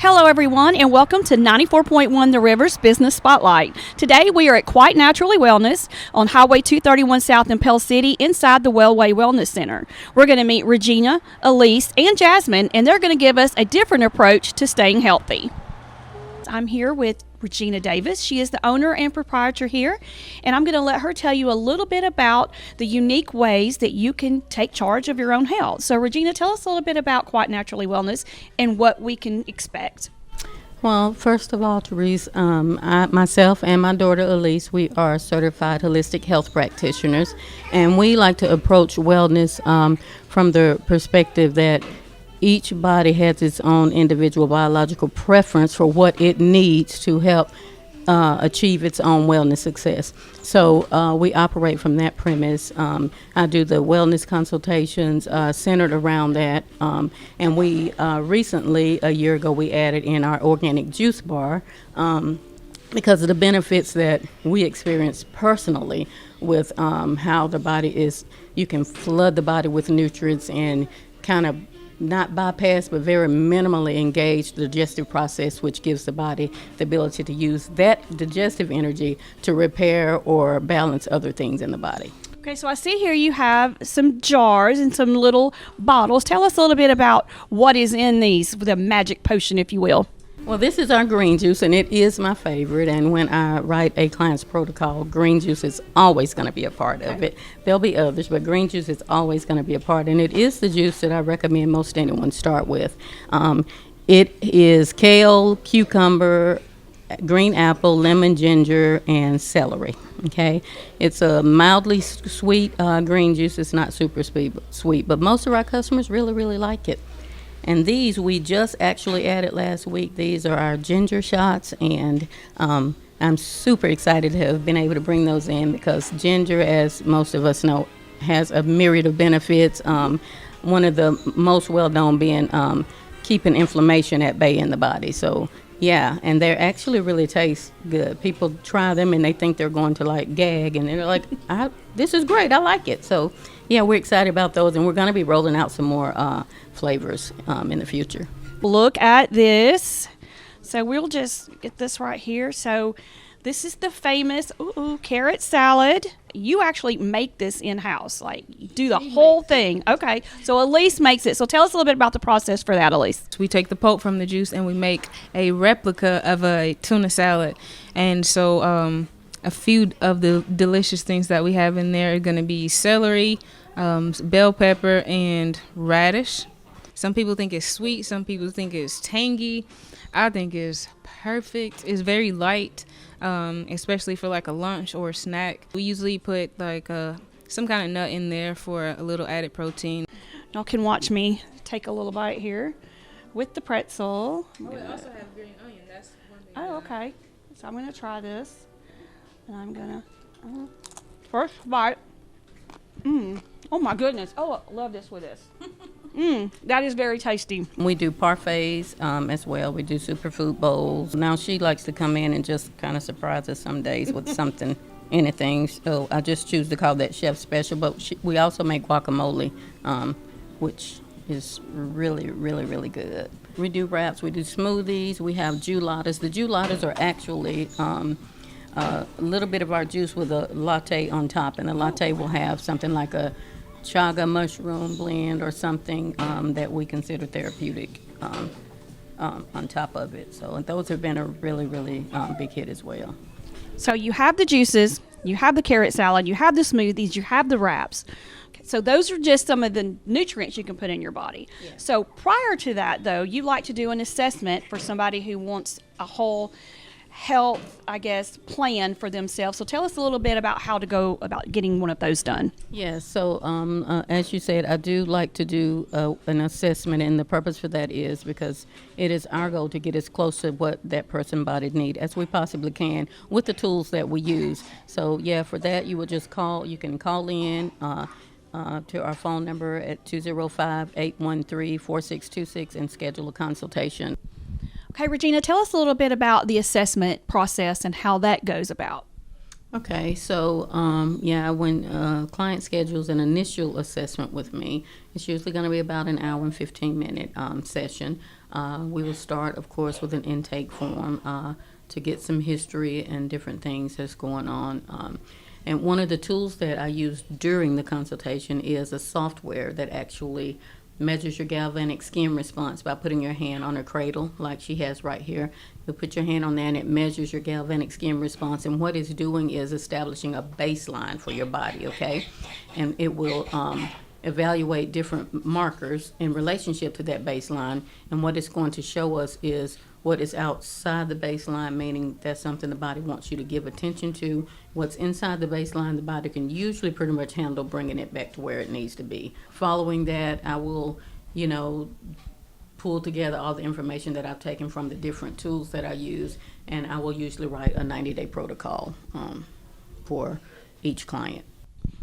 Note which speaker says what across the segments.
Speaker 1: Hello, everyone, and welcome to 94.1 The Rivers Business Spotlight. Today, we are at Quite Naturally Wellness on Highway 231 South in Pell City inside the Wellway Wellness Center. We're going to meet Regina, Elise, and Jasmine, and they're going to give us a different approach to staying healthy. I'm here with Regina Davis. She is the owner and proprietor here, and I'm going to let her tell you a little bit about the unique ways that you can take charge of your own health. So, Regina, tell us a little bit about Quite Naturally Wellness and what we can expect.
Speaker 2: Well, first of all, Therese, myself and my daughter Elise, we are certified holistic health practitioners, and we like to approach wellness from the perspective that each body has its own individual biological preference for what it needs to help achieve its own wellness success. So we operate from that premise. I do the wellness consultations centered around that. And we recently, a year ago, we added in our organic juice bar because of the benefits that we experience personally with how the body is, you can flood the body with nutrients and kind of not bypass, but very minimally engage the digestive process, which gives the body the ability to use that digestive energy to repair or balance other things in the body.
Speaker 1: Okay, so I see here you have some jars and some little bottles. Tell us a little bit about what is in these, the magic potion, if you will.
Speaker 2: Well, this is our green juice, and it is my favorite. And when I write a client's protocol, green juice is always going to be a part of it. There'll be others, but green juice is always going to be a part. And it is the juice that I recommend most anyone start with. It is kale, cucumber, green apple, lemon, ginger, and celery. Okay, it's a mildly sweet green juice. It's not super sweet, but most of our customers really, really like it. And these we just actually added last week. These are our ginger shots, and I'm super excited to have been able to bring those in because ginger, as most of us know, has a myriad of benefits. One of the most well-known being keeping inflammation at bay in the body. So, yeah, and they actually really taste good. People try them, and they think they're going to, like, gag, and they're like, this is great. I like it. So, yeah, we're excited about those, and we're going to be rolling out some more flavors in the future.
Speaker 1: Look at this. So we'll just get this right here. So this is the famous carrot salad. You actually make this in-house, like you do the whole thing. Okay, so Elise makes it. So tell us a little bit about the process for that, Elise.
Speaker 3: We take the pulp from the juice and we make a replica of a tuna salad. And so a few of the delicious things that we have in there are going to be celery, bell pepper, and radish. Some people think it's sweet. Some people think it's tangy. I think it's perfect. It's very light, especially for like a lunch or a snack. We usually put like some kind of nut in there for a little added protein.
Speaker 1: Y'all can watch me take a little bite here with the pretzel.
Speaker 3: Oh, we also have green onion. That's one thing.
Speaker 1: Oh, okay. So I'm going to try this. And I'm going to, first bite. Oh my goodness. Oh, I love this with this. That is very tasty.
Speaker 2: We do parfaits as well. We do superfood bowls. Now she likes to come in and just kind of surprise us some days with something, anything. So I just choose to call that chef special. But we also make guacamole, which is really, really, really good. We do wraps. We do smoothies. We have gelatos. The gelatos are actually a little bit of our juice with a latte on top, and the latte will have something like a chaga mushroom blend or something that we consider therapeutic on top of it. So and those have been a really, really big hit as well.
Speaker 1: So you have the juices, you have the carrot salad, you have the smoothies, you have the wraps. Okay, so those are just some of the nutrients you can put in your body. Yeah. So prior to that, though, you like to do an assessment for somebody who wants a whole health, I guess, plan for themselves. So tell us a little bit about how to go about getting one of those done.
Speaker 2: Yeah, so as you said, I do like to do an assessment, and the purpose for that is because it is our goal to get as close to what that person body need as we possibly can with the tools that we use. So yeah, for that you will just call. You can call in to our phone number at 205-813-4626 and schedule a consultation.
Speaker 1: Okay, Regina, tell us a little bit about the assessment process and how that goes about.
Speaker 2: Okay, so yeah, when a client schedules an initial assessment with me, it's usually going to be about an hour and 15-minute session. We will start, of course, with an intake form to get some history and different things that's going on. And one of the tools that I use during the consultation is a software that actually measures your galvanic skin response by putting your hand on a cradle like she has right here. You'll put your hand on there and it measures your galvanic skin response, and what it's doing is establishing a baseline for your body, okay? And it will evaluate different markers in relationship to that baseline, and what it's going to show us is what is outside the baseline, meaning that's something the body wants you to give attention to. What's inside the baseline, the body can usually pretty much handle bringing it back to where it needs to be. Following that, I will, pull together all the information that I've taken from the different tools that I use, and I will usually write a 90-day protocol for each client.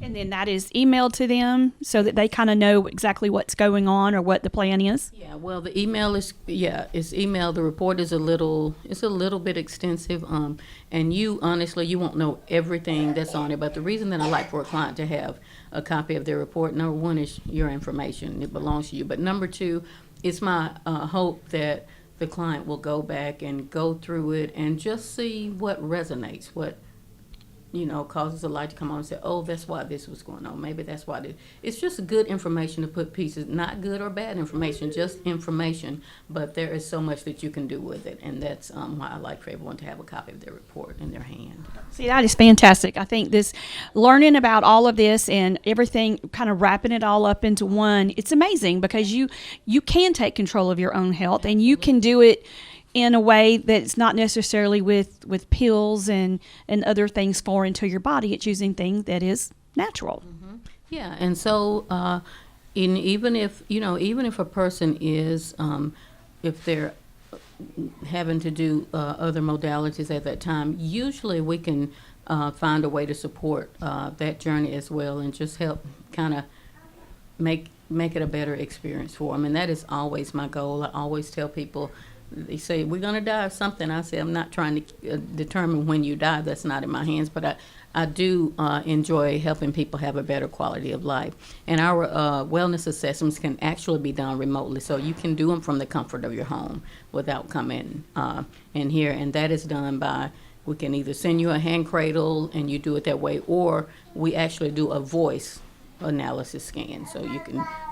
Speaker 1: And then that is emailed to them so that they kind of know exactly what's going on or what the plan is.
Speaker 2: Yeah, well, the email is it's emailed. The report is a little bit extensive, and you won't know everything that's on it. But the reason that I like for a client to have a copy of their report, number one, is your information; it belongs to you. But number two, it's my hope that the client will go back and go through it and just see what resonates, what causes a light to come on and say, oh, that's why this was going on. Maybe that's why this. It's just good information to put pieces, not good or bad information, just information. But there is so much that you can do with it, and that's why I like for everyone to have a copy of their report in their hand.
Speaker 1: See, that is fantastic. I think this learning about all of this and everything, kind of wrapping it all up into one, it's amazing because you can take control of your own health, and you can do it in a way that's not necessarily with pills and other things foreign to your body. It's using things that is natural.
Speaker 2: Mm-hmm. Yeah, and so even if a person is if they're having to do other modalities at that time, usually we can find a way to support that journey as well, and just help kind of make it a better experience for them. And that is always my goal. I always tell people, they say, we're going to die of something. I say, I'm not trying to determine when you die. That's not in my hands. But I do enjoy helping people have a better quality of life. And our wellness assessments can actually be done remotely. So you can do them from the comfort of your home without coming in here. And that is done by, we can either send you a hand cradle and you do it that way, or we actually do a voice analysis scan. So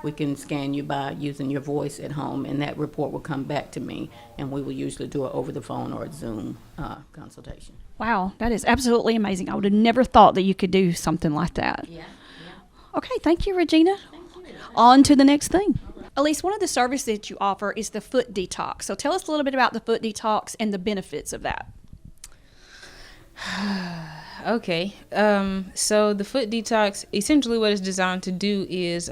Speaker 2: we can scan you by using your voice at home, and that report will come back to me, and we will usually do it over the phone or a Zoom consultation.
Speaker 1: Wow, that is absolutely amazing. I would have never thought that you could do something like that.
Speaker 2: Yeah.
Speaker 1: Okay, thank you, Regina. On to the next thing. Elise, one of the services that you offer is the foot detox. So tell us a little bit about the foot detox and the benefits of that.
Speaker 3: Okay, so the foot detox, essentially what it's designed to do is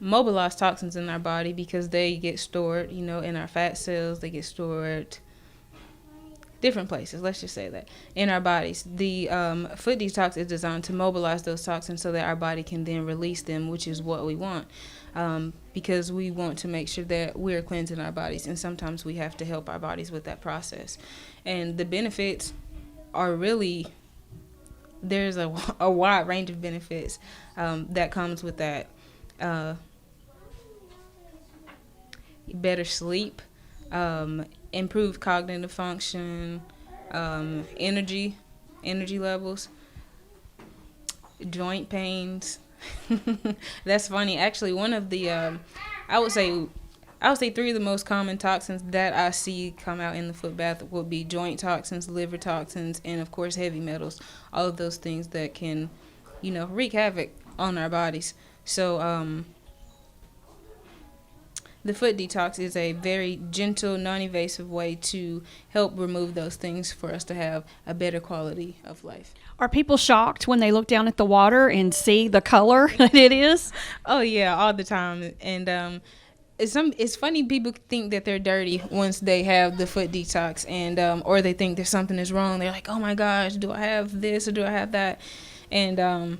Speaker 3: mobilize toxins in our body, because they get stored, in our fat cells. They get stored different places, let's just say that, in our bodies. The foot detox is designed to mobilize those toxins so that our body can then release them, which is what we want, because we want to make sure that we're cleansing our bodies, and sometimes we have to help our bodies with that process. And the benefits are really, there's a wide range of benefits that comes with that. Better sleep, improved cognitive function, energy levels, joint pains. That's funny. Actually, one of the I would say three of the most common toxins that I see come out in the foot bath would be joint toxins, liver toxins, and of course heavy metals. All of those things that can, wreak havoc on our bodies. So the foot detox is a very gentle, non-invasive way to help remove those things for us to have a better quality of life.
Speaker 1: Are people shocked when they look down at the water and see the color that it is?
Speaker 3: Oh yeah, all the time. And it's funny, people think that they're dirty once they have the foot detox, and or they think there's something is wrong. They're like, oh my gosh, do I have this or do I have that? And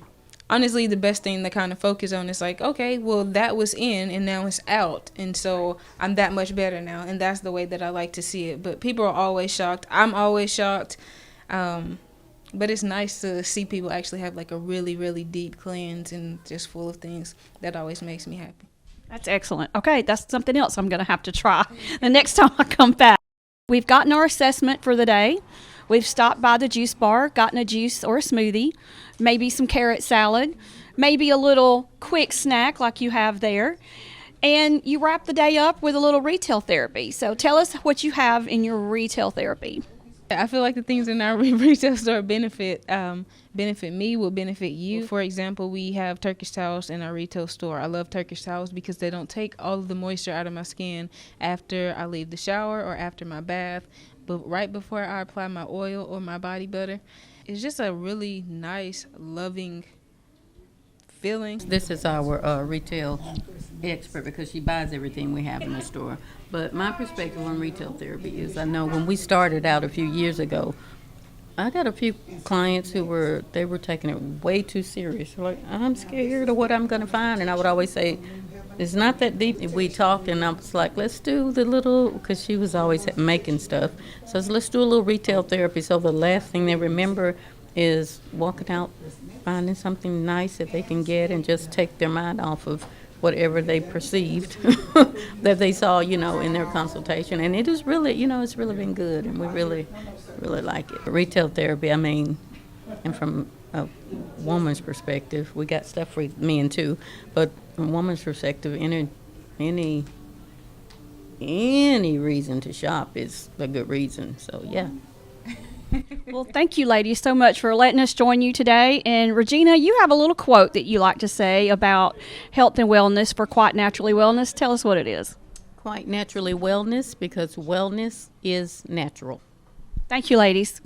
Speaker 3: honestly, the best thing to kind of focus on is like, okay, well, that was in and now it's out, and so I'm that much better now, and that's the way that I like to see it. But people are always shocked. I'm always shocked. But it's nice to see people actually have like a really, really deep cleanse and just full of things. That always makes me happy.
Speaker 1: That's excellent. Okay, that's something else I'm going to have to try the next time I come back. We've gotten our assessment for the day. We've stopped by the juice bar, gotten a juice or a smoothie, maybe some carrot salad, maybe a little quick snack like you have there. And you wrap the day up with a little retail therapy. So tell us what you have in your retail therapy.
Speaker 3: I feel like the things in our retail store benefit me, will benefit you. For example, we have Turkish towels in our retail store. I love Turkish towels because they don't take all of the moisture out of my skin after I leave the shower or after my bath, but right before I apply my oil or my body butter. It's just a really nice, loving feeling.
Speaker 2: This is our retail expert because she buys everything we have in the store. But my perspective on retail therapy is, I know when we started out a few years ago, I got a few clients who were taking it way too serious. They're like, I'm scared of what I'm going to find. And I would always say, it's not that deep. We talked, and I was like, let's do the little, because she was always making stuff. So let's do a little retail therapy. So the last thing they remember is walking out, finding something nice that they can get and just take their mind off of whatever they perceived that they saw, in their consultation. And it is really, it's really been good, and we really, really like it. Retail therapy, and from a woman's perspective, we got stuff for men too, but from a woman's perspective, any reason to shop is a good reason. So, yeah.
Speaker 1: Well, thank you, ladies, so much for letting us join you today. And Regina, you have a little quote that you like to say about health and wellness for Quite Naturally Wellness. Tell us what it is.
Speaker 2: Quite Naturally Wellness, because wellness is natural.
Speaker 1: Thank you, ladies.